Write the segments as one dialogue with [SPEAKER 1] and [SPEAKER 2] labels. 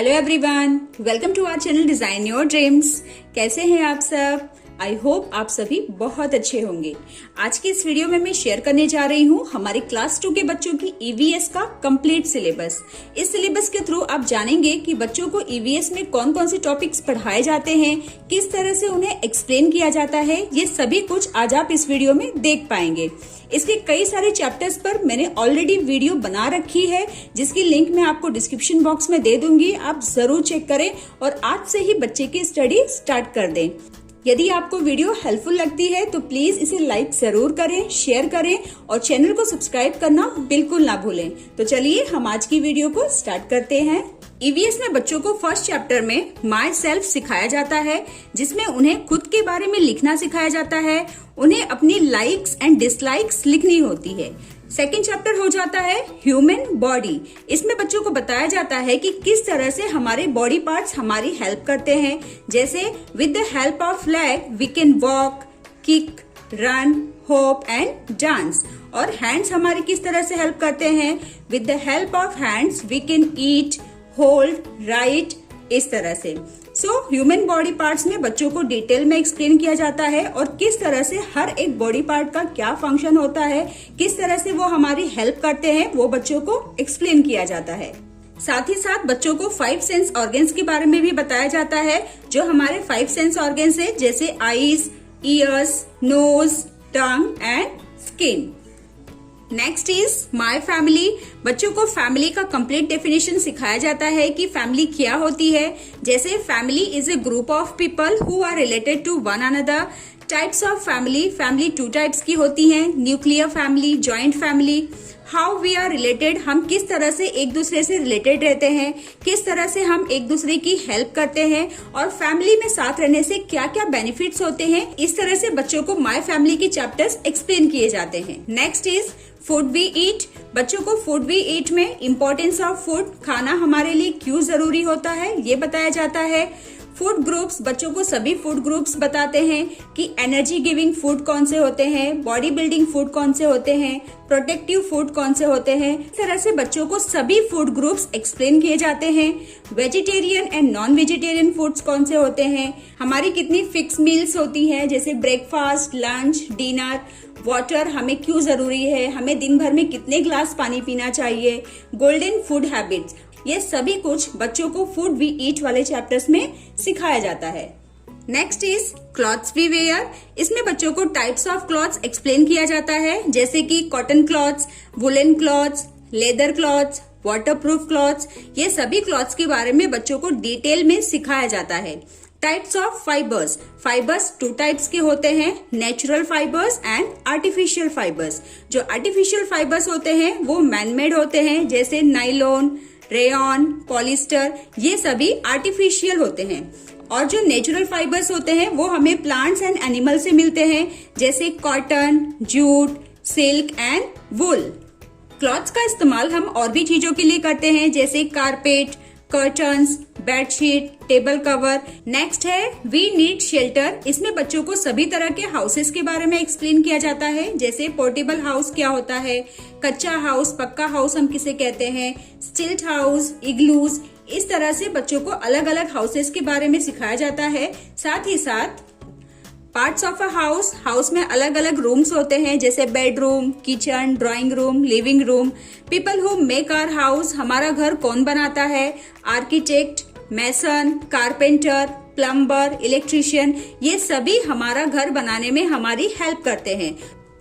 [SPEAKER 1] Hello everyone, welcome to our channel design your dreams. कैसे हैं आप सब? आई होप आप सभी बहुत अच्छे होंगे। आज की इस वीडियो में मैं शेयर करने जा रही हूँ हमारे क्लास 2 के बच्चों की ईवीएस का कंप्लीट सिलेबस। इस सिलेबस के थ्रू आप जानेंगे कि बच्चों को ईवीएस में कौन कौन से टॉपिक्स पढ़ाए जाते हैं, किस तरह से उन्हें एक्सप्लेन किया जाता है, ये सभी कुछ आज आप इस वीडियो में देख पाएंगे। इसके कई सारे चैप्टर्स पर मैंने ऑलरेडी वीडियो बना रखी है, जिसकी लिंक मैं आपको डिस्क्रिप्शन बॉक्स में दे दूंगी। आप जरूर चेक करें और आज से ही बच्चे की स्टडी स्टार्ट कर दें। यदि आपको वीडियो हेल्पफुल लगती है तो प्लीज इसे लाइक जरूर करें, शेयर करें और चैनल को सब्सक्राइब करना बिल्कुल ना भूलें। तो चलिए हम आज की वीडियो को स्टार्ट करते हैं। ईवीएस में बच्चों को फर्स्ट चैप्टर में माई सेल्फ सिखाया जाता है, जिसमें उन्हें खुद के बारे में लिखना सिखाया जाता है। उन्हें अपनी लाइक्स एंड डिसलाइक्स लिखनी होती है। सेकेंड चैप्टर हो जाता है ह्यूमन बॉडी। इसमें बच्चों को बताया जाता है कि किस तरह से हमारे बॉडी पार्ट्स हमारी हेल्प करते हैं। जैसे with the help of leg we can walk, kick, run, hop and dance. और हैंड्स हमारी किस तरह से हेल्प करते हैं? With the help of hands we can eat, hold, write, इस तरह से। ह्यूमन बॉडी पार्ट्स में बच्चों को डिटेल में एक्सप्लेन किया जाता है और किस तरह से हर एक बॉडी पार्ट का क्या फंक्शन होता है, किस तरह से वो हमारी हेल्प करते हैं, वो बच्चों को एक्सप्लेन किया जाता है। साथ ही साथ बच्चों को 5 सेंस ऑर्गन्स के बारे में भी बताया जाता है, जो हमारे 5 सेंस ऑर्गन्स है, जैसे eyes, ears, nose, tongue and skin. Next is my family. बच्चों को फैमिली का कंप्लीट डेफिनेशन सिखाया जाता है कि फैमिली क्या होती है। जैसे family is a group of people who are related to one another. Types of family, family 2 types की होती हैं, nuclear family, joint family. How we are related, हम किस तरह से एक दूसरे से रिलेटेड रहते हैं, किस तरह से हम एक दूसरे की हेल्प करते हैं और फैमिली में साथ रहने से क्या क्या बेनिफिट्स होते हैं। इस तरह से बच्चों को माय फैमिली की चैप्टर्स एक्सप्लेन किए जाते हैं। Next is food we eat. बच्चों को फूड वी ईट में इम्पोर्टेंस ऑफ फूड, खाना हमारे लिए क्यों जरूरी होता है, ये बताया जाता है। फूड ग्रुप्स, बच्चों को सभी फूड ग्रुप्स बताते हैं कि एनर्जी गिविंग फूड कौन से होते हैं, बॉडी बिल्डिंग फूड कौन से होते हैं, प्रोटेक्टिव फूड कौन से होते हैं। इस तरह से बच्चों को सभी फूड ग्रुप्स एक्सप्लेन किए जाते हैं। Vegetarian and non vegetarian foods कौन से होते हैं, हमारी कितनी फिक्स मील्स होती हैं, जैसे ब्रेकफास्ट, लंच, डिनर। वाटर हमें क्यों जरूरी है, हमें दिन भर में कितने ग्लास पानी पीना चाहिए। गोल्डन फूड हैबिट्स, ये सभी कुछ बच्चों को फूड वी ईट वाले चैप्टर्स में सिखाया जाता है। Next is clothes we wear. इसमें बच्चों को टाइप्स ऑफ क्लॉथ्स एक्सप्लेन किया जाता है, जैसे कि cotton clothes, woollen clothes, leather clothes, waterproof clothes. ये सभी क्लॉथ्स के बारे में बच्चों को डिटेल में सिखाया जाता है। Types of fibres, fibres 2 types के होते हैं, natural fibres and artificial fibres. जो आर्टिफिशियल फाइबर्स होते हैं वो मैनमेड होते हैं, जैसे नाइलॉन, रेयॉन, पॉलिस्टर, ये सभी आर्टिफिशियल होते हैं। और जो नेचुरल फाइबर्स होते हैं वो हमें प्लांट्स एंड एनिमल से मिलते हैं, जैसे cotton, jute, silk and wool. Clothes का इस्तेमाल हम और भी चीजों के लिए करते हैं, जैसे carpet, curtains, bedsheet, table cover. Next है वी नीड शेल्टर। इसमें बच्चों को सभी तरह के हाउसेस के बारे में एक्सप्लेन किया जाता है, जैसे पोर्टेबल हाउस क्या होता है, कच्चा हाउस, पक्का हाउस हम किसे कहते हैं, स्टिल्ट हाउस, इग्लूज। इस तरह से बच्चों को अलग अलग हाउसेस के बारे में सिखाया जाता है। साथ ही साथ parts of a house, house में अलग अलग रूम्स होते हैं, जैसे bedroom, kitchen, drawing room, living room. People who make our house, हमारा घर कौन बनाता है, architect, mason, carpenter, plumber, electrician, ये सभी हमारा घर बनाने में हमारी हेल्प करते हैं।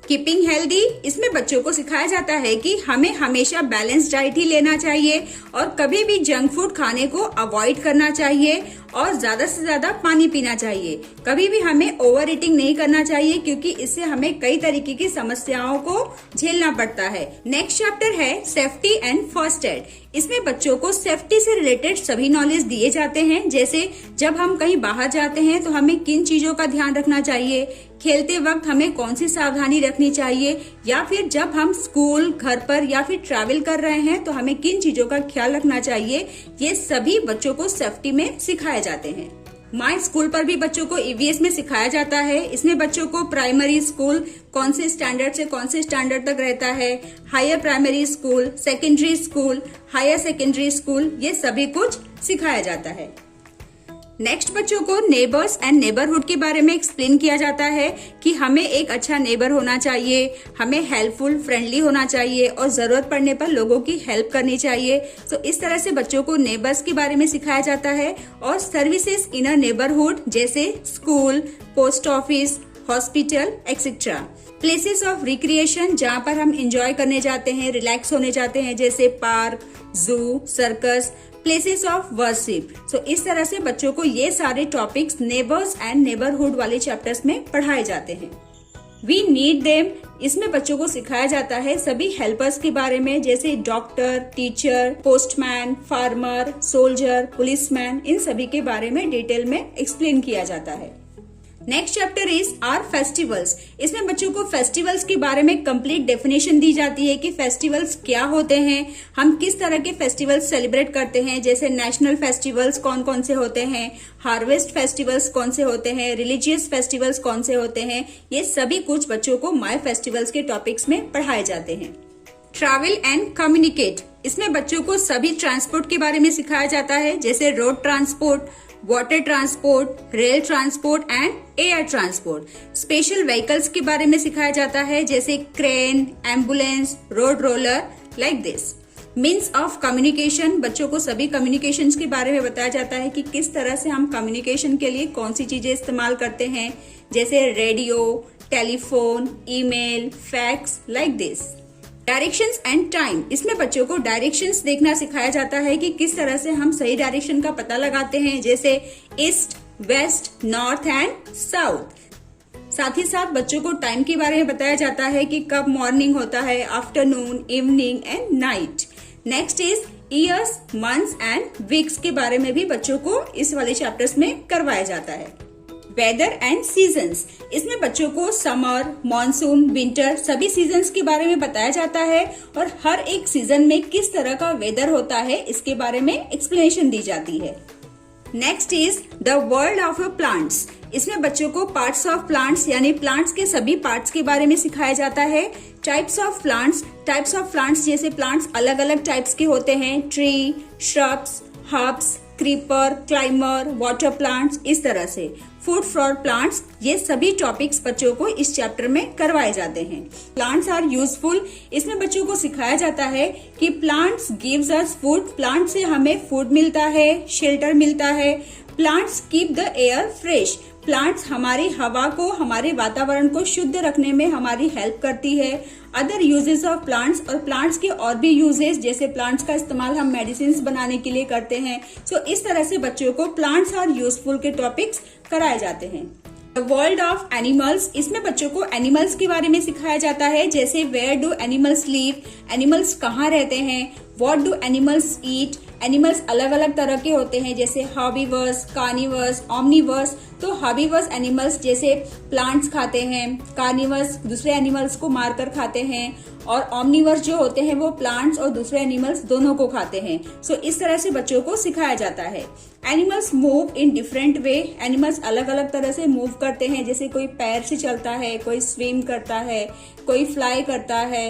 [SPEAKER 1] कीपिंग हेल्दी, इसमें बच्चों को सिखाया जाता है कि हमें हमेशा बैलेंस डाइट ही लेना चाहिए और कभी भी जंक फूड खाने को अवॉइड करना चाहिए और ज्यादा से ज्यादा पानी पीना चाहिए। कभी भी हमें ओवर ईटिंग नहीं करना चाहिए, क्योंकि इससे हमें कई तरीके की समस्याओं को झेलना पड़ता है। नेक्स्ट चैप्टर है सेफ्टी एंड फर्स्ट एड। इसमें बच्चों को सेफ्टी से रिलेटेड सभी नॉलेज दिए जाते हैं, जैसे जब हम कहीं बाहर जाते हैं तो हमें किन चीजों का ध्यान रखना चाहिए, खेलते वक्त हमें कौन सी सावधानी रखनी चाहिए, या फिर जब हम स्कूल, घर पर या फिर ट्रैवल कर रहे हैं तो हमें किन चीजों का ख्याल रखना चाहिए। ये सभी बच्चों को सेफ्टी में सिखाए जाते हैं। माय स्कूल पर भी बच्चों को ईवीएस में सिखाया जाता है। इसमें बच्चों को प्राइमरी स्कूल कौन से स्टैंडर्ड से कौन से स्टैंडर्ड तक रहता है, higher primary school, secondary school, higher secondary school, ये सभी कुछ सिखाया जाता है। नेक्स्ट बच्चों को नेबर्स एंड नेबरहुड के बारे में एक्सप्लेन किया जाता है कि हमें एक अच्छा नेबर होना चाहिए, हमें हेल्पफुल, फ्रेंडली होना चाहिए और जरूरत पड़ने पर लोगों की हेल्प करनी चाहिए। तो इस तरह से बच्चों को नेबर्स के बारे में सिखाया जाता है। और सर्विसेज इन अ नेबरहुड जैसे school, post office, hospital etcetera. Places of recreation जहाँ पर हम एंजॉय करने जाते हैं, रिलैक्स होने जाते हैं, जैसे park, zoo, circus. Places of worship. So इस तरह से बच्चों को ये सारे टॉपिक्स नेबर्स एंड नेबरहुड वाले चैप्टर्स में पढ़ाए जाते हैं। वी नीड देम, इसमें बच्चों को सिखाया जाता है सभी हेल्पर्स के बारे में, जैसे doctor, teacher, postman, farmer, soldier, policeman, इन सभी के बारे में डिटेल में एक्सप्लेन किया जाता है। Next chapter is our festivals. इसमें बच्चों को फेस्टिवल्स के बारे में कंप्लीट डेफिनेशन दी जाती है कि फेस्टिवल्स क्या होते हैं, हम किस तरह के फेस्टिवल्स सेलिब्रेट करते हैं, जैसे नेशनल फेस्टिवल्स कौन कौन से होते हैं, हार्वेस्ट फेस्टिवल्स कौन से होते हैं, रिलीजियस फेस्टिवल्स कौन से होते हैं। ये सभी कुछ बच्चों को माय फेस्टिवल्स के टॉपिक्स में पढ़ाए जाते हैं। ट्रैवल एंड कम्युनिकेट, इसमें बच्चों को सभी ट्रांसपोर्ट के बारे में सिखाया जाता है, जैसे road transport, water transport, rail transport and air transport. Special vehicles के बारे में सिखाया जाता है, जैसे crane, ambulance, road roller, like this. Means of communication, बच्चों को सभी कम्युनिकेशन के बारे में बताया जाता है कि किस तरह से हम कम्युनिकेशन के लिए कौन सी चीजें इस्तेमाल करते हैं, जैसे radio, telephone, email, fax, like this. Directions and time, इसमें बच्चों को डायरेक्शंस देखना सिखाया जाता है कि किस तरह से हम सही डायरेक्शन का पता लगाते हैं, जैसे east, west, north and south. साथ ही साथ बच्चों को टाइम के बारे में बताया जाता है कि कब मॉर्निंग होता है, afternoon, evening and night. Next is years, months and weeks के बारे में भी बच्चों को इस वाले चैप्टर्स में करवाया जाता है। वेदर एंड सीजन्स, इसमें बच्चों को समर, मॉनसून, विंटर सभी सीजन्स के बारे में बताया जाता है और हर एक सीजन में किस तरह का वेदर होता है इसके बारे में एक्सप्लेनेशन दी जाती है। Next is the world of plants, इसमें बच्चों को पार्ट्स ऑफ प्लांट्स यानी प्लांट्स के सभी पार्ट्स के बारे में सिखाया जाता है। टाइप्स ऑफ प्लांट्स जैसे प्लांट्स अलग अलग टाइप्स के होते हैं, tree, shrubs, herbs, creeper, climber, water plants, इस तरह से। फूड फॉर प्लांट्स, ये सभी टॉपिक्स बच्चों को इस चैप्टर में करवाए जाते हैं। प्लांट्स आर यूजफुल, इसमें बच्चों को सिखाया जाता है कि plants gives us food, plant से हमें फूड मिलता है, शेल्टर मिलता है। Plants keep the air fresh, plants हमारी हवा को, हमारे वातावरण को शुद्ध रखने में हमारी हेल्प करती है। अदर यूजेस ऑफ प्लांट्स, और प्लांट्स के और भी यूजेस, जैसे प्लांट्स का इस्तेमाल हम मेडिसिन बनाने के लिए करते हैं। सो इस तरह से बच्चों को प्लांट्स आर यूजफुल के टॉपिक्स कराए जाते हैं। द वर्ल्ड ऑफ एनिमल्स, इसमें बच्चों को एनिमल्स के बारे में सिखाया जाता है, जैसे where do animals live, animals कहाँ रहते हैं, what do animals eat. Animals अलग अलग तरह के होते हैं, जैसे हर्बीवर्स, कार्निवर्स, ओमनिवर्स। तो हर्बीवर्स एनिमल्स जैसे प्लांट्स खाते हैं, कार्निवर्स दूसरे एनिमल्स को मारकर खाते हैं, और ओमनिवर्स जो होते हैं वो प्लांट्स और दूसरे एनिमल्स दोनों को खाते हैं। सो इस तरह से बच्चों को सिखाया जाता है। Animals move in different way, animals अलग अलग तरह से मूव करते हैं, जैसे कोई पैर से चलता है, कोई स्विम करता है, कोई फ्लाई करता है।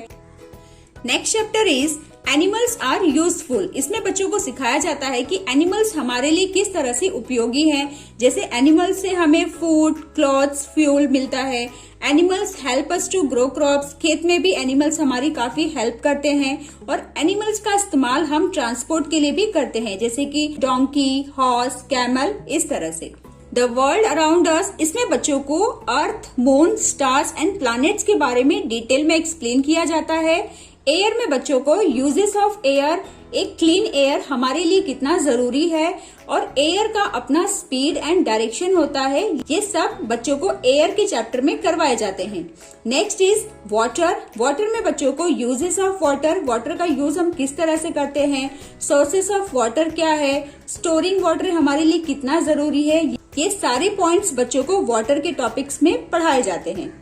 [SPEAKER 1] Next chapter is animals are useful, इसमें बच्चों को सिखाया जाता है कि एनिमल्स हमारे लिए किस तरह से उपयोगी हैं, जैसे एनिमल्स से हमें फूड, क्लॉथ्स, फ्यूल मिलता है। Animals help us to grow crops, खेत में भी एनिमल्स हमारी काफी हेल्प करते हैं, और एनिमल्स का इस्तेमाल हम ट्रांसपोर्ट के लिए भी करते हैं, जैसे कि डोंकी, हॉर्स, कैमल, इस तरह से। द वर्ल्ड अराउंड अस, इसमें बच्चों को अर्थ, मून, स्टार्स एंड प्लैनेट्स के बारे में डिटेल में एक्सप्लेन किया जाता है। एयर में बच्चों को यूजेस ऑफ एयर, एक क्लीन एयर हमारे लिए कितना जरूरी है, और एयर का अपना स्पीड एंड डायरेक्शन होता है, ये सब बच्चों को एयर के चैप्टर में करवाए जाते हैं। नेक्स्ट इज वाटर, वाटर में बच्चों को यूजेस ऑफ वाटर, वाटर का यूज हम किस तरह से करते हैं, सोर्सेस ऑफ वाटर क्या है, स्टोरिंग वाटर हमारे लिए कितना जरूरी है, ये सारे पॉइंट्स बच्चों को वाटर के टॉपिक्स में पढ़ाए जाते हैं।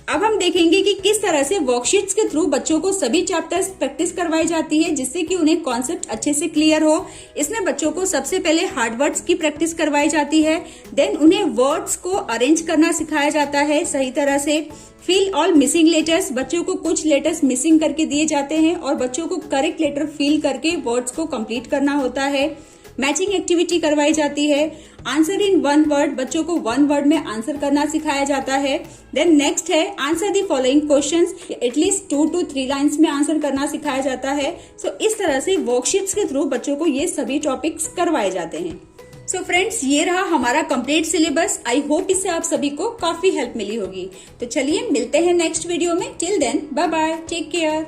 [SPEAKER 1] अब हम देखेंगे कि किस तरह से वर्कशीट्स के थ्रू बच्चों को सभी चैप्टर्स प्रैक्टिस करवाई जाती है, जिससे कि उन्हें कॉन्सेप्ट अच्छे से क्लियर हो। इसमें बच्चों को सबसे पहले हार्ड वर्ड्स की प्रैक्टिस करवाई जाती है, देन उन्हें वर्ड्स को अरेंज करना सिखाया जाता है सही तरह से। फिल ऑल मिसिंग लेटर्स, बच्चों को कुछ लेटर्स मिसिंग करके दिए जाते हैं और बच्चों को करेक्ट लेटर फिल करके वर्ड्स को कंप्लीट करना होता है। मैचिंग एक्टिविटी करवाई जाती है, आंसर इन वन वर्ड, बच्चों को वन वर्ड में आंसर करना सिखाया जाता है। देन नेक्स्ट है answer the following questions, at least 2 to 3 lines में आंसर करना सिखाया जाता है। सो इस तरह से वर्कशीट्स के थ्रू बच्चों को ये सभी टॉपिक्स करवाए जाते हैं। सो फ्रेंड्स, ये रहा हमारा कंप्लीट सिलेबस। आई होप इससे आप सभी को काफी हेल्प मिली होगी। तो चलिए मिलते हैं नेक्स्ट वीडियो में। Till then bye bye, take care.